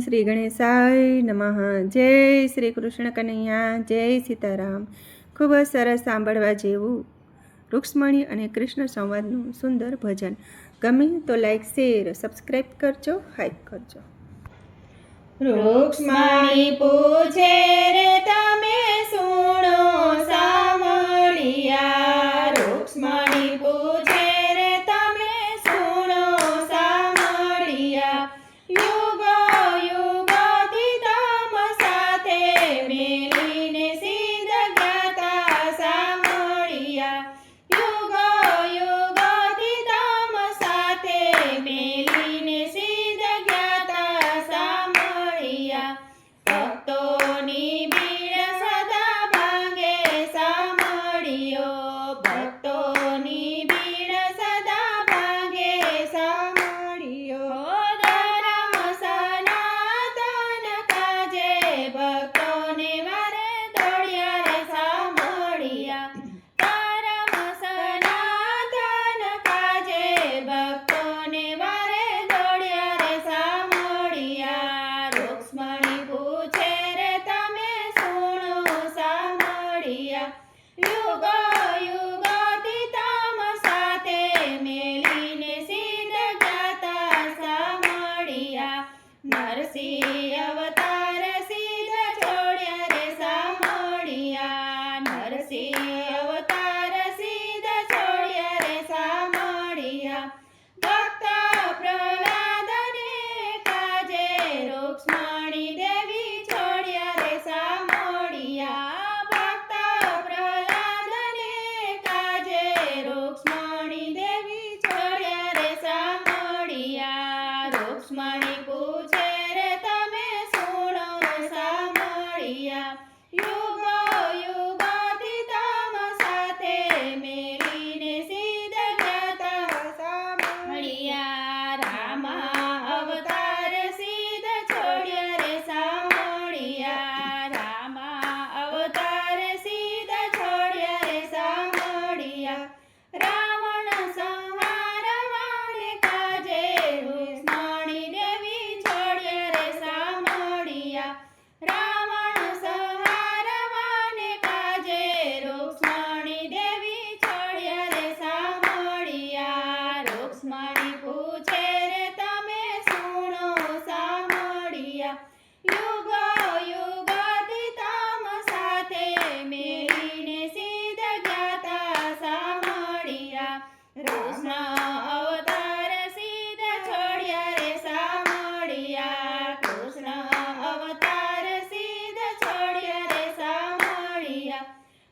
શ્રી ગણેશાય નમઃ। જય શ્રી કૃષ્ણ કનૈયા, જય સીતારામ। ખૂબ જ સરસ સાંભળવા જેવું રૂક્ષ્મણી અને કૃષ્ણ સંવાદનું સુંદર ભજન। ગમે તો લાઈક, શેર, સબસ્ક્રાઈબ કરજો, હાઈપ કરજો। રૂક્ષ્મણી પૂછે રે તમે સુણો સાંભળિયા, રૂક્ષ્મણી પૂછે રે તમે સુણો સાંભળિયા। યુગો યુગોથી તમ સાથે મેલીને સિદ્ધ જ્ઞાતા સાંભળિયા। યુગો યુગોથી તમ સાથે મેલીને સિદ્ધ જ્ઞાતા સાંભળિયા। ભક્તોની ભીડ સદા ભાંગે સાંભળિયો, ભક્તોની ભીડ સદા ભાંગે સાંભળિયો। ધર્મ સનાતન કાજે ભક્તોને વારે દોડ્યા રે સાંભળિયા। ધર્મ સનાતન કાજે ભક્તોને વારે દોડ્યા રે સાંભળિયા। રૂક્ષ્મણી પૂછે રે તમે સુણો સાંભળિયા। યુગો યુગોથી તમ સાથે મેલીને સિદ્ધ જ્ઞાતા સાંભળિયા। નરસિંહ અવતાર સિદ્ધ છોડ્યા રે સાંભળિયા। નરસિંહ અવતાર સિદ્ધ છોડ્યા રે સાંભળિયા। ભક્ત પ્રહલાદને કાજે રૂક્ષ્મણી દેવી છોડ્યા રે સાંભળિયા। ભક્ત પ્રહલાદને કાજે રૂક્ષ્મણી દેવી છોડ્યા રે સાંભળિયા। રૂક્ષ્મણી પૂછે રે તમે સુણો સાંભળિયા। યુગો યુગોથી તમ સાથે મેલીને સિદ્ધ જ્ઞાતા સાંભળિયા। રામા અવતાર સિદ્ધ છોડ્યા રે સાંભળિયા। રામા અવતાર સિદ્ધ છોડ્યા રે સાંભળિયા। રાવણ સંહારવાને કાજે રૂક્ષ્મણી દેવી છોડ્યા રે સાંભળિયા। રાવણ સંહારવાને કાજે રૂક્ષ્મણી દેવી છોડ્યા રે સાંભળિયા। રૂક્ષ્મણી પૂછે રે તમે સુણો સાંભળિયા। યુગો યુગોથી તમ સાથે મેલીને સિદ્ધ જ્ઞાતા સાંભળિયા। કૃષ્ણ અવતાર સિદ્ધ છોડ્યા રે સાંભળિયા। કૃષ્ણ અવતાર સિદ્ધ છોડ્યા રે સાંભળિયા।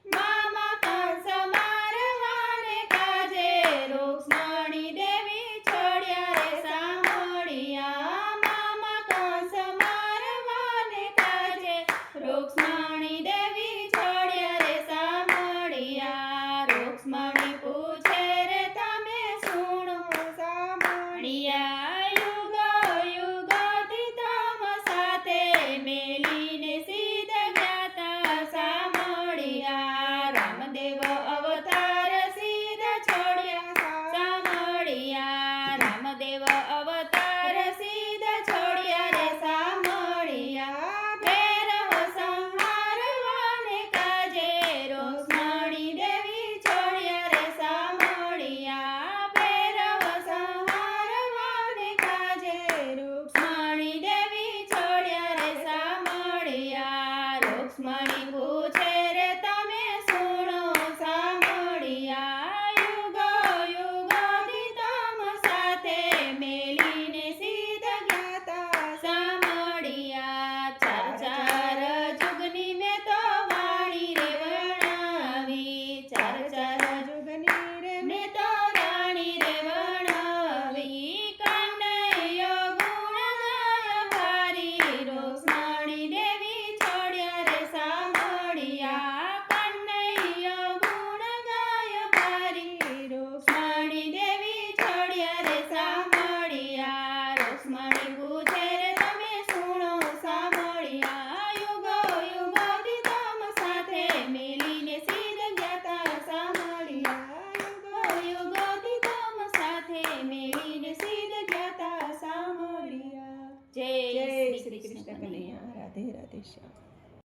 મામા કંસ મારવાને કાજે રૂક્ષ્મણી દેવી છોડ્યા રે સાંભળિયા। મામા કંસ મારવાને કાજે રૂક્ષ્મણી દેવી છોડ્યા રે સાંભળિયા। રૂક્ષ્મણી પૂછે રે તમે સુણો સાંભળિયા। યુગો યુગોથી તમ સાથે મેલીને સિદ્ધ જ્ઞાતા સાંભળિયા। રામદેવ અવતાર સિદ્ધ છોડ્યા સાંભળિયા। રામદેવ અવતાર સિદ્ધ છોડ્યા રે સાંભળિયા। ભૈરવ સંહારવાને કાજે રૂક્ષ્મણી દેવી છોડ્યા રે સાંભળિયા। ભૈરવ સંહારવાને કાજે રૂક્ષ્મણી દેવી છોડ્યા રે સાંભળિયા। રૂક્ષ્મણી પૂછે રે તમે સુણો સાંભળિયા। યુગો યુગોથી તમ સાથે મેલીને સિદ્ધ જ્ઞાતા સાંભળિયા। ચાર ચાર જુગની મેં તો વાણી રે વર્ણવી, ચાર ચાર જુગની રે મેં તો રાણી રે વર્ણવી। કનૈયો ગુણ ગાય ભારી રૂક્ષ્મણી દેવી છોડ્યા રે સાંભળિયા। કનૈયો ગુણ ગાય ભારી રૂક્ષ્મણી દેવી છોડ્યા રે સાંભળિયા। રૂક્ષ્મણી પૂછે રે તમે સુણો સાંભળિયા। યુગો યુગોથી તમ સાથે મેલીને સિદ્ધ જ્ઞાતા સાંભળિયા। યુગો યુગોથી તમ સાથે મેલીને સિદ્ધ જ્ઞાતા સાંભળિયા। જય શ્રી શ્રી કૃષ્ણ કનૈયા રાધે રાધે શ્યામ.